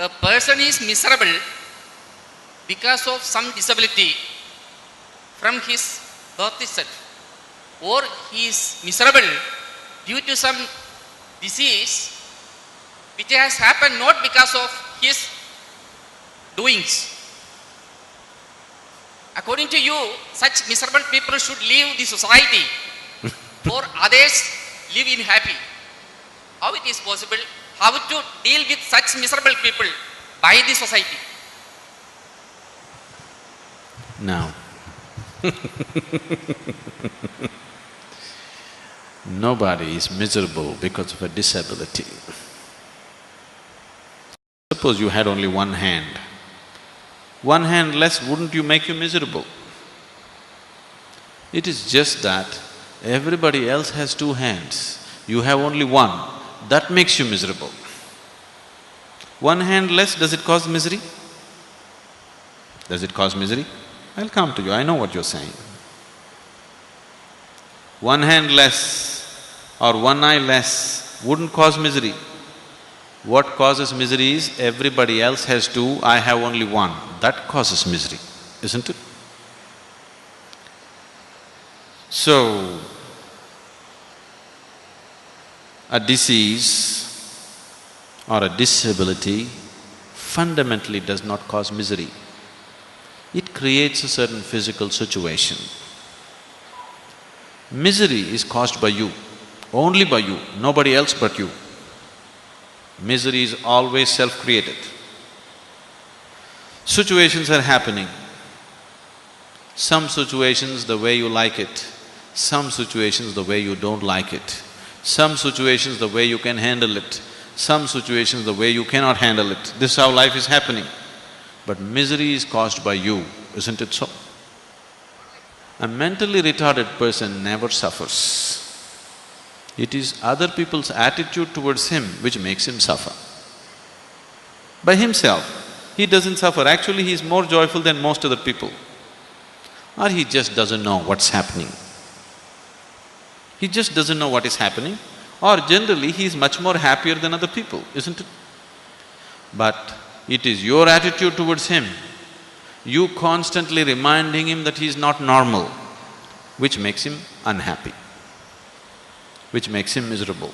a person is miserable because of some disability from his birth itself, or he is miserable due to some disease which has happened not because of his doings. According to you, such miserable people should leave the society or others live in happy. How it is possible? How to deal with such miserable people by the society? Now, nobody is miserable because of a disability. Suppose you had only one hand. One hand less, wouldn't you make you miserable? It is just that everybody else has two hands, you have only one, that makes you miserable. One hand less, does it cause misery? Does it cause misery? I'll come to you, I know what you're saying. One hand less or one eye less wouldn't cause misery. What causes misery is everybody else has two, I have only one. That causes misery, isn't it? So, a disease or a disability fundamentally does not cause misery. It creates a certain physical situation. Misery is caused by you, only by you, nobody else but you. Misery is always self-created. Situations are happening. Some situations the way you like it, some situations the way you don't like it, some situations the way you can handle it, some situations the way you cannot handle it. This is how life is happening. But misery is caused by you, isn't it so? A mentally retarded person never suffers. It is other people's attitude towards him which makes him suffer. By himself, he doesn't suffer. Actually, he is more joyful than most other people. Or he just doesn't know what's happening. He just doesn't know what is happening, or generally he is much more happier than other people, isn't it? But it is your attitude towards him, you constantly reminding him that he is not normal, which makes him unhappy, which makes him miserable.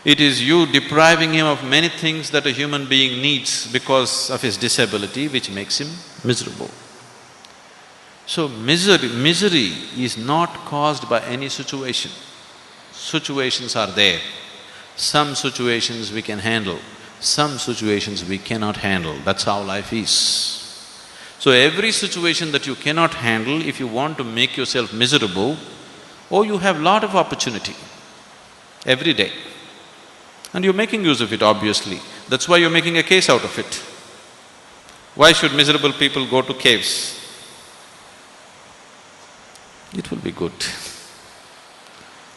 It is you depriving him of many things that a human being needs because of his disability, which makes him miserable. So misery is not caused by any situation. Situations are there. Some situations we can handle, some situations we cannot handle. That's how life is. So every situation that you cannot handle, if you want to make yourself miserable, you have lot of opportunity every day. And you're making use of it, obviously. That's why you're making a case out of it. Why should miserable people go to caves? It will be good.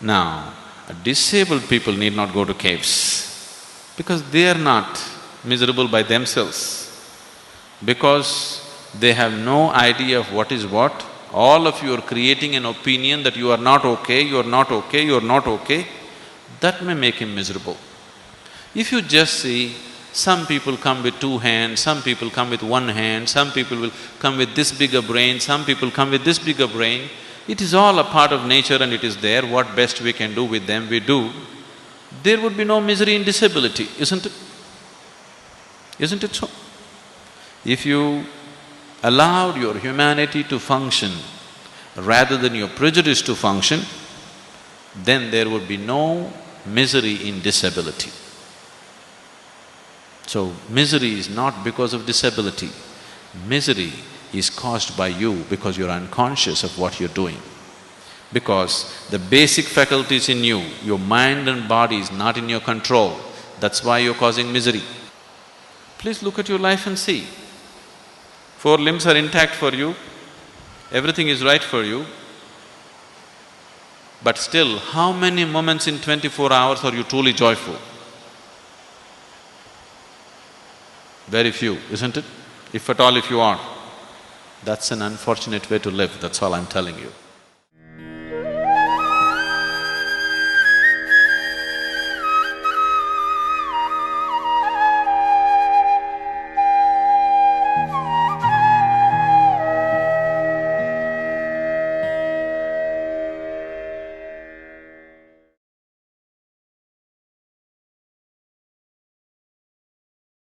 Now, disabled people need not go to caves because they are not miserable by themselves. Because they have no idea of what is what. All of you are creating an opinion that you are not okay, you are not okay, you are not okay. That may make him miserable. If you just see, some people come with two hands, some people come with one hand, some people will come with this bigger brain, some people come with this bigger brain. It is all a part of nature and it is there, what best we can do with them, we do. There would be no misery in disability, isn't it? Isn't it so? If you allowed your humanity to function rather than your prejudice to function, then there would be no misery in disability. So, misery is not because of disability. Misery is caused by you because you're unconscious of what you're doing. Because the basic faculties in you, your mind and body is not in your control, that's why you're causing misery. Please look at your life and see. 4 limbs are intact for you, everything is right for you, but still, how many moments in 24 hours are you truly joyful? Very few, isn't it? If at all if you are. That's an unfortunate way to live, that's all I'm telling you.